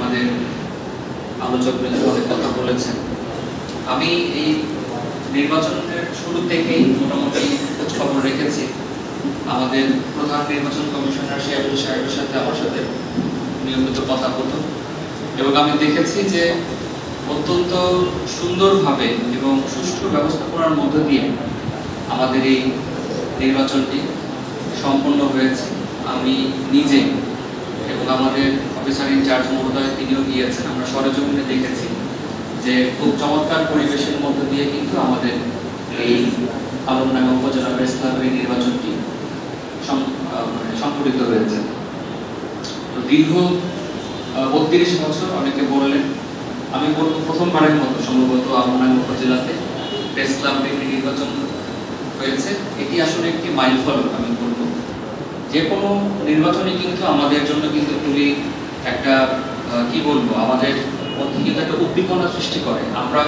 আমাদের আলোচকবৃন্দ অনেক কথা বলেছেন। আমি এই নির্বাচনের শুরু থেকেই মোটামুটি খোঁজ খবর রেখেছি। আমাদের প্রধান নির্বাচন কমিশনার শিয়াবুল সাহেবের সাথে আমার সাথে নিয়মিত কথা হতো এবং আমি দেখেছি যে অত্যন্ত সুন্দরভাবে এবং সুষ্ঠু ব্যবস্থাপনার মধ্য দিয়ে আমাদের এই নির্বাচনটি সম্পন্ন হয়েছে। আমি নিজে এবং আমাদের অফিসার ইনচার্জ মহোদয় তিনিও গিয়েছেন, আমরা সরেজমিনে দেখেছি যে খুব চমৎকার পরিবেশের মধ্য দিয়ে কিন্তু আমাদের এই আলমডাঙ্গা উপজেলা প্রেস ক্লাবের নির্বাচনটি সংঘটিত হয়েছে। দীর্ঘ ৩২ বছর অনেকে বললেন, আমি বলবো প্রথমবারের মতো সম্ভবত আলমডাঙ্গা উপজেলাতে প্রেস ক্লাবের একটি নির্বাচন হয়েছে। এটি আসলে একটি মাইল ফলক। আমি বলবো যে কোনো নির্বাচনে কিন্তু আমাদের জন্য কিন্তু খুবই একটা কি বলবো, আমাদের মধ্যে কিন্তু একটা উদ্দীপনা সৃষ্টি করে। আমরা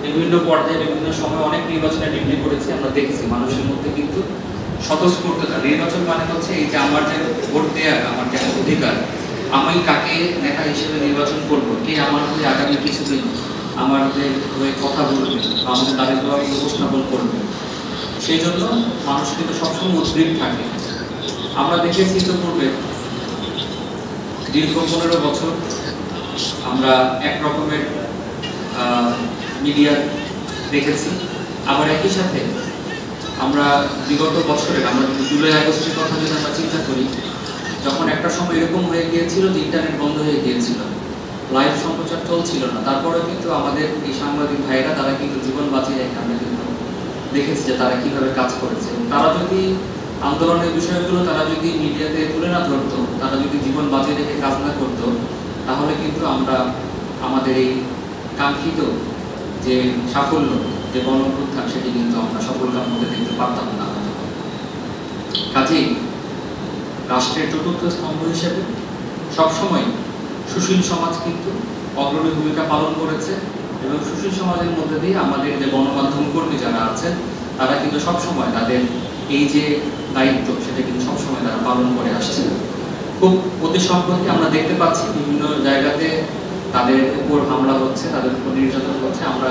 বিভিন্ন পর্যায়ে বিভিন্ন সময় অনেক নির্বাচনে ডিগ্রি করেছি, আমরা দেখেছি মানুষের মধ্যে কিন্তু স্বতঃস্ফূর্ততা। নির্বাচন মানে হচ্ছে এই যে আমার যে ভোট দেওয়ার আমার যে অধিকার, আমি কাকে নেতা হিসেবে নির্বাচন করব, কে আমার হয়ে আগামী কিছুদিন আমার হয়ে কথা বলবে, আমাদের দাবিগুলো উপস্থাপন করবে, সেই জন্য মানুষ কিন্তু সবসময় উদ্গ্রীব থাকে। আমরা দেখেছি তো পূর্বে দীর্ঘ 15 বছর আমরা এক রকমের মিডিয়া দেখেছি, আবার একই সাথে আমরা বিগত বছরের আমরা জুলাই আগস্টের কথা যদি আমরা চিন্তা করি, যখন একটা সময় এরকম হয়ে গিয়েছিল যে ইন্টারনেট বন্ধ হয়ে গিয়েছিল, লাইভ সম্প্রচার চলছিল না, তারপরে কিন্তু আমাদের এই সাংবাদিক ভাইয়েরা তারা কিন্তু জীবন বাঁচিয়ে রেখে আমরা কিন্তু দেখেছি যে তারা কিভাবে কাজ করেছে। তারা যদি আন্দোলনের বিষয়গুলো তারা যদি মিডিয়াতে তুলে না ধরতো, তারা যদি জীবন বাঁচিয়ে রেখে কাজ না করতো, তাহলে কিন্তু আমরা আমাদের এই কাঙ্ক্ষিত যে সাফল্য, যে গণঅভ্যুত্থান, সেটি কিন্তু আমরা সফলতার মধ্যে দেখতে পারতাম না। কাজেই রাষ্ট্রের চতুর্থ স্তম্ভ হিসেবে সবসময় সুশীল সমাজ কিন্তু অগ্রণী ভূমিকা পালন করেছে এবং সুশীল সমাজের মধ্যে দিয়ে আমাদের যে গণমাধ্যম কর্মী যারা আছেন তারা কিন্তু সবসময় তাদের এই যে দায়িত্ব সেটা কিন্তু সবসময় তারা পালন করে আসছে। খুব অতি সম্প্রতি আমরা দেখতে পাচ্ছি বিভিন্ন জায়গাতে তাদের উপর হামলা হচ্ছে, তাদের উপর নির্যাতন হচ্ছে। আমরা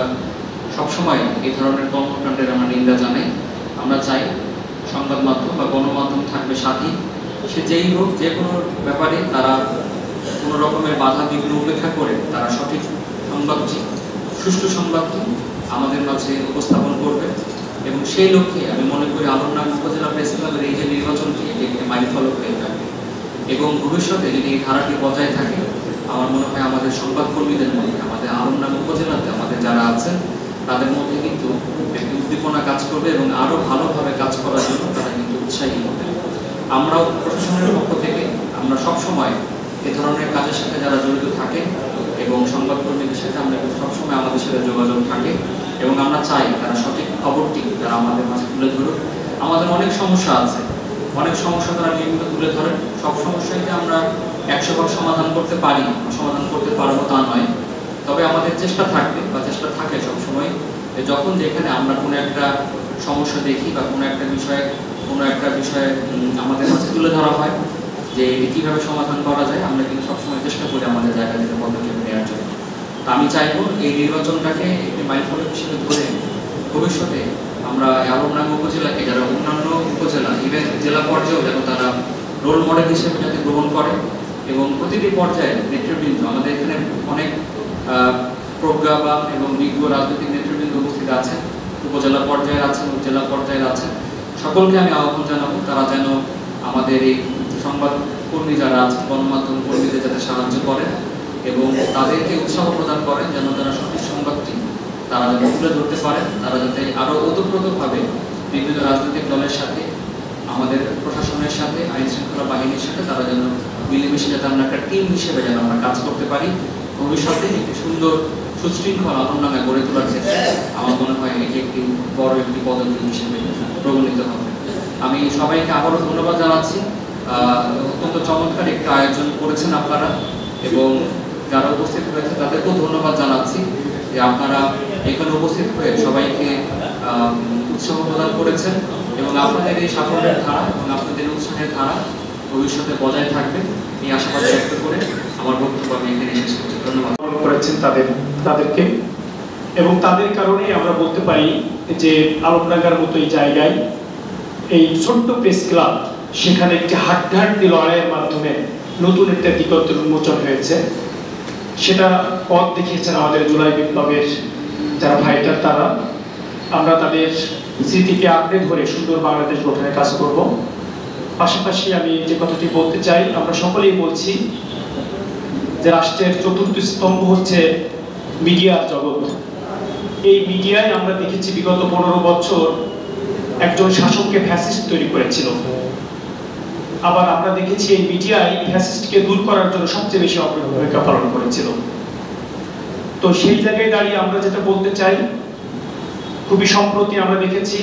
সবসময় এই ধরনের কর্মকাণ্ডের আমরা নিন্দা জানাই। আমরা চাই সংবাদ মাধ্যম বা গণমাধ্যম থাকবে স্বাধীন, সে যেই হোক, যে কোনো ব্যাপারে তারা কোনো রকমের বাধা বিঘ্ন উপেক্ষা করে তারা সঠিক সংবাদটি, সুষ্ঠু সংবাদটি আমাদের মাঝে উপস্থাপন করবে এবং সেই লক্ষ্যে আমি মনে করি আলমডাঙ্গা উপজেলা প্রেস ক্লাবের এই যে নির্বাচনটি, এটি একটি মাইলফলক হয়ে থাকবে এবং ভবিষ্যতে যদি এই ধারাটি বজায় থাকে, আমার মনে হয় আমাদের সংবাদকর্মীদের মধ্যে, আমাদের আলমডাঙ্গা উপজেলাতে আমাদের যারা আছেন তাদের মধ্যে কিন্তু একটি উদ্দীপনা কাজ করবে এবং আরো ভালোভাবে কাজ করার জন্য তারা কিন্তু উৎসাহী হবে। আমরাও প্রশাসনের পক্ষ থেকে আমরা সবসময় এ ধরনের কাজের সাথে যারা জড়িত থাকে এবং সংবাদকর্মীদের সাথে আমরা সবসময় আমাদের সাথে যোগাযোগ থাকে এবং আমরা চাই তারা সঠিক খবরটি তারা আমাদের মাঝে তুলে ধরুক। আমাদের অনেক সমস্যা আছে, অনেক সমস্যা তারা নিয়মিত তুলে ধরেন। সব সমস্যাকে আমরা 100% সমাধান করতে পারি, সমাধান করতে পারবো তা নয়, তবে আমাদের চেষ্টা থাকবে বা চেষ্টা থাকে সবসময় যখন যেখানে আমরা কোনো একটা সমস্যা দেখি বা কোনো একটা বিষয়ে আমাদের কাছে তুলে ধরা হয় যে এটি কীভাবে সমাধান করা যায়, আমরা কিন্তু সবসময় চেষ্টা করি আমাদের জায়গা থেকে পদক্ষেপ নেওয়ার জন্য। তা আমি চাইবো এই নির্বাচনটাকে একটি মাইলফলক হিসেবে ধরে ভবিষ্যতে আমরা আলমডাঙ্গা উপজেলাকে যারা অন্যান্য উপজেলা ইভেন জেলা পর্যায়েও যেন তারা রোল মডেল হিসেবে যাতে গ্রহণ করে এবং প্রতিটি পর্যায়ে নেতৃবৃন্দ, আমাদের এখানে অনেক প্রজ্ঞাবান এবং বিজ্ঞ রাজনৈতিক নেতৃবৃন্দ উপস্থিত আছেন, উপজেলা পর্যায়ের আছেন, জেলা পর্যায়ের আছেন, সকলকে আমি আহ্বান জানাবো তারা যেন আমাদের এই সংবাদকর্মী যারা আছেন, গণমাধ্যম কর্মীদের যাতে সাহায্য করেন এবং তাদেরকে উৎসাহ প্রদান করেন যেন তারা সঠিক সংবাদটি তারা যাতে তুলে ধরতে পারেন, তারা যাতে আরো ওতপ্রোতভাবে বিভিন্ন রাজনৈতিক দলের সাথে, আমাদের প্রশাসনের সাথে, আইন শৃঙ্খলা বাহিনীর সাথে তারা যেন মিলেমিশে যাতে আমরা একটা টিম হিসেবে যেন আমরা কাজ করতে পারি। ভবিষ্যতে একটি সুন্দর সুশৃঙ্খল আলমডাঙ্গা গড়ে তোলার ক্ষেত্রে আমার মনে হয় এটি একটি বড় একটি পদক্ষেপ হিসেবে প্রগণিত হবে। আমি সবাইকে আবারও ধন্যবাদ জানাচ্ছি। অত্যন্ত চমৎকার একটি আয়োজন করেছেন আপনারা এবং যারা উপস্থিত হয়েছে তাদেরকেও ধন্যবাদ জানাচ্ছি যে আপনারা এখানে উপস্থিত হয়ে সবাইকে উৎসাহ প্রদান করেছেন এবং আপনাদের এই সাফল্যের ধারা এবং আপনাদের উৎসাহের ধারা ভবিষ্যতে বজায় থাকবে এই আশাবাদ ব্যক্ত করে আমার বক্তব্য আমি এখানে শেষ করছি। ধন্যবাদ। করেছেন তাদেরকে, এবং তাদের কারণেই আমরা বলতে পারি যে আলমডাঙ্গার মতো এই জায়গায় এই ছোট্ট প্রেস ক্লাব, সেখানে একটি হাড্ডাহাড্ডি লড়াইয়ের মাধ্যমে নতুন একটা দিগন্ত উন্মোচন হয়েছে। সেটা পথ দেখিয়েছেন আমাদের জুলাই বিপ্লবের যারা ফাইটার, তারা। আমরা তাদের স্মৃতিকে আঁকড়ে ধরে সুন্দর বাংলাদেশ গঠনের কাজ করব। পাশাপাশি আমি যে কথাটি বলতে চাই, আমরা সকলেই বলছি যে রাষ্ট্রের চতুর্থ স্তম্ভ হচ্ছে মিডিয়ার জগৎ। এই মিডিয়ায় আমরা দেখেছি বিগত 15 বছর একজন শাসককে ফ্যাসিস্ট তৈরি করেছিল। আবার আমরা দেখেছি এই মিডিয়ায় ফ্যাসিস্টকে দূর করার জন্য সবচেয়ে বেশি অগ্রণী ভূমিকা পালন করেছিল। তো সেই জায়গায় দাঁড়িয়ে আমরা যেটা বলতে চাই, খুবই সম্প্রতি আমরা দেখেছি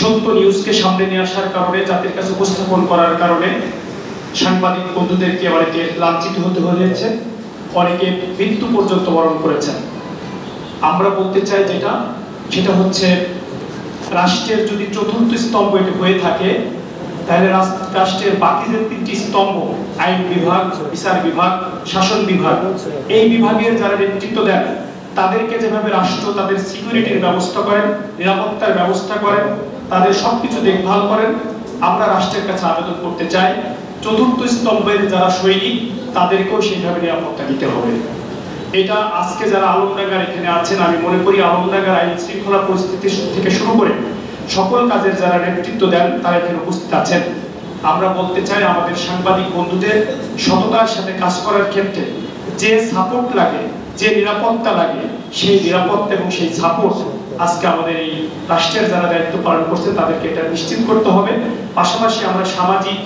সত্য নিউজকে সামনে নিয়ে আসার কারণে, জাতির কাছে উপস্থাপন করার কারণে সাংবাদিক বন্ধুদেরকে অনেকে লাঞ্ছিত হতে হয়েছে, অনেকে মৃত্যু পর্যন্ত বরণ করেছেন। আমরা বলতে চাই সেটা হচ্ছে রাষ্ট্রের যদি চতুর্থ স্তম্ভ এটি হয়ে থাকে, তাহলে রাষ্ট্রের বাকি যে 3টি স্তম্ভ, আইন বিভাগ, বিচার বিভাগ, শাসন বিভাগ, এই বিভাগের যারা নেতৃত্ব দেন তাদেরকে যেভাবে রাষ্ট্র তাদের সিকিউরিটির ব্যবস্থা করেন, নিরাপত্তার ব্যবস্থা করেন, তাদের সবকিছু দেখভাল করেন, আমরা রাষ্ট্রের কাছে আবেদন করতে চাই চতুর্থ স্তম্ভের যারা সৈনিক তাদেরকেও সেইভাবে নিরাপত্তা দিতে হবে। এটা আজকে যারা আলমডাঙ্গার এখানে আছেন, আমি মনে করি আলমডাঙ্গার আইন শৃঙ্খলা পরিস্থিতি থেকে শুরু করে সকল কাজের যারা নেতৃত্ব দেন তারা এখানে উপস্থিত আছেন। আমরা বলতে চাই আমাদের সাংবাদিক বন্ধুদের সততার সাথে কাজ করার ক্ষেত্রে যে সাপোর্ট লাগে, যে নিরাপত্তা লাগে, সেই নিরাপত্তা এবং সেই সাপোর্ট আজকে আমাদের এই রাষ্ট্রের যারা দায়িত্ব পালন করছে তাদেরকে এটা নিশ্চিত করতে হবে। পাশাপাশি আমরা সামাজিক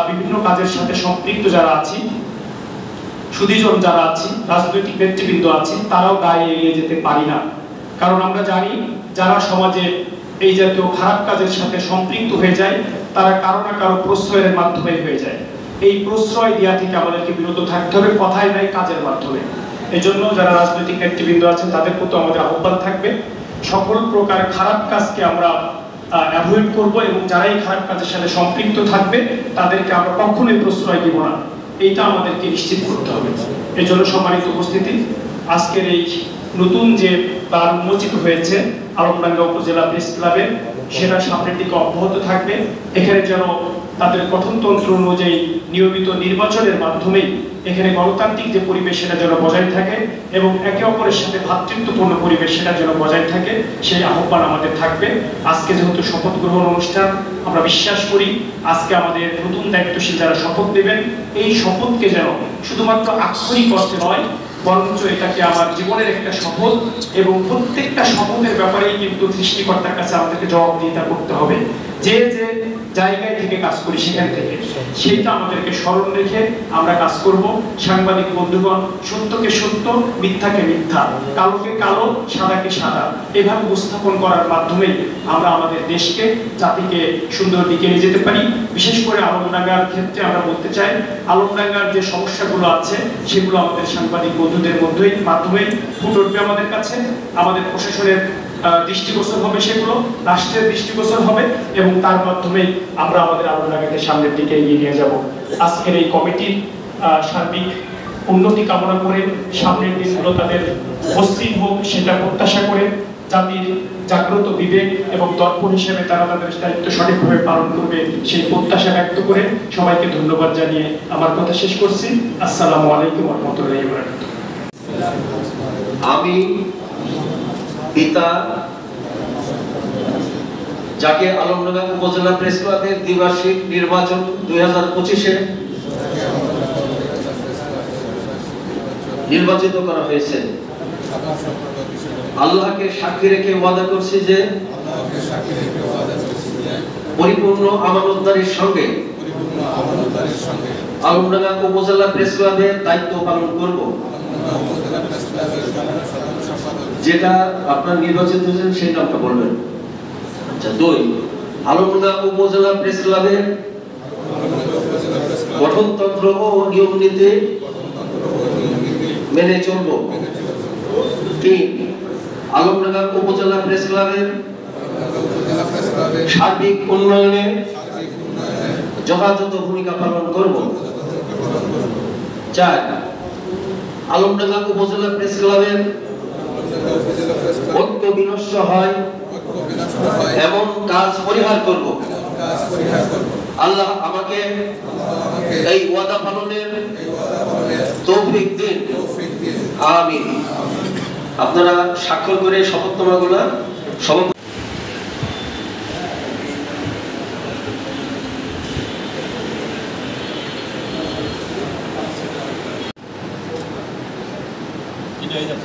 বিভিন্ন কাজের সাথে সম্পৃক্ত যারা আছি, সুধীজন যারা আছি, রাজনৈতিক নেতৃবৃন্দ আছি, তারাও গায়ে এগিয়ে যেতে পারি না। কারণ আমরা জানি যারা সমাজে এই জাতীয় খারাপ কাজের সাথে সম্পৃক্ত হয়ে যায় তারা কারো না কারো প্রশ্রয়ের মাধ্যমে হয়ে যায়। এই প্রশ্রয় দেওয়া থেকে আমাদেরকে বিরত থাকতে হবে, কথায় নাই কাজের মাধ্যমে। এই জন্য যারা রাজনৈতিক নেতৃবৃন্দ আছেন তাদের প্রতি আমাদের আহ্বান থাকবে, সকল প্রকার খারাপ কাজকে আমরা অ্যাভয়েড করব, এবং যারা এই খারাপ কাজের সাথে সম্পৃক্ত থাকবে তাদেরকে আমরা কখনোই প্রশ্রয় দিব না, এইটা আমাদেরকে নিশ্চিত করতে হবে। এই জন্য সম্মানিত উপস্থিতি, আজকের এই নতুন যে দ্বার উন্মোচিত হয়েছে আলমডাঙ্গা উপজেলা প্রেস ক্লাবের, সেটা সামনের দিকে অব্যাহত থাকবে। এখানে যেন তাদের গঠনতন্ত্র অনুযায়ী নিয়মিত নির্বাচনের মাধ্যমেই এখানে গণতান্ত্রিক যে পরিবেশ সেটা যেন বজায় থাকে, এবং একে অপরের সাথে ভ্রাতৃত্বপূর্ণ পরিবেশ সেটা যেন বজায় থাকে, সেই আহ্বান আমাদের থাকবে। আজকে যেহেতু শপথ গ্রহণ অনুষ্ঠান, আমরা বিশ্বাস করি আজকে আমাদের নতুন দায়িত্বশীল যারা শপথ নেবেন, এই শপথকে যেন শুধুমাত্র আক্ষরিক অর্থে নয়, বরঞ্চ এটাকে আমার জীবনের একটা শপথ, এবং প্রত্যেকটা শপথের ব্যাপারেই কিন্তু সৃষ্টিকর্তার কাছে আমাদেরকে জবাবদিহিতা করতে হবে। যে যে জায়গায় থেকে কাজ করি সেখান থেকে সেটা আমাদেরকে স্মরণ রেখে আমরা কাজ করব। সাংবাদিক বন্ধুগণ, সত্যকে সত্য, মিথ্যাকে মিথ্যা, কালোকে কালো, সাদাকে সাদা, এভাবে উপস্থাপন করার মাধ্যমে আমরা আমাদের দেশকে, জাতিকে সুন্দর দিকে নিয়ে যেতে পারি। বিশেষ করে আলমডাঙ্গার ক্ষেত্রে আমরা বলতে চাই, আলমডাঙ্গার যে সমস্যাগুলো আছে সেগুলো আমাদের সাংবাদিক বন্ধুদের মাধ্যমেই ফুটে উঠবে আমাদের কাছে। আমাদের প্রশাসনের দৃষ্টিগোচর হবে, সেগুলো রাষ্ট্রের দৃষ্টিগোচর হবে, এবং তার মাধ্যমে আমরা আমাদের আলমডাঙ্গাকে সামনের দিকে এগিয়ে নিয়ে যাব। আজকের এই কমিটির সার্বিক উন্নতি কামনা করে, সামনের দিনগুলো তাদের মসৃণ হোক সেটা প্রত্যাশা করে, জাতির জাগ্রত বিবেক এবং দর্পণ হিসেবে তারা তাদের দায়িত্ব সঠিকভাবে পালন করবে সেই প্রত্যাশা ব্যক্ত করে সবাইকে ধন্যবাদ জানিয়ে আমার কথা শেষ করছি। আসসালামু আলাইকুম ওয়া রাহমাতুল্লাহি ওয়া বারাকাতুহু। আমি পিতা, যাকে আলমডাঙ্গা উপজেলা প্রেস ক্লাবের দ্বিবার্ষিক নির্বাচন 2025-এ নির্বাচিত করা হয়েছে, আল্লাহকে সাক্ষী রেখে ওয়াদা করছি যে পরিপূর্ণ আমানতদারির সঙ্গে আলমডাঙ্গা উপজেলা প্রেস ক্লাবের দায়িত্ব পালন করব। যেটা আপনার নির্বাচিত হয়েছেন সেই নামটা বলবেন। আচ্ছা, 2, আলমডাঙ্গা উপজেলা প্রেস ক্লাবের গঠনতন্ত্র ও নিয়ম নীতি মেনে চলব। 3, আলমডাঙ্গা উপজেলা প্রেস ক্লাবের সার্বিক উন্নয়নে যথাযথ ভূমিকা পালন করব। 4 আলমডাঙ্গা উপজেলা প্রেস ক্লাবের ঐক্য বিনষ্ট হয় এমন কাজ পরিহার করব। আল্লাহ আমাকে এই ওয়াদা পালনের তৌফিক দিন, আমিন। আপনারা স্বাক্ষর করে শপথনামাগুলো সমাপ্ত। এটা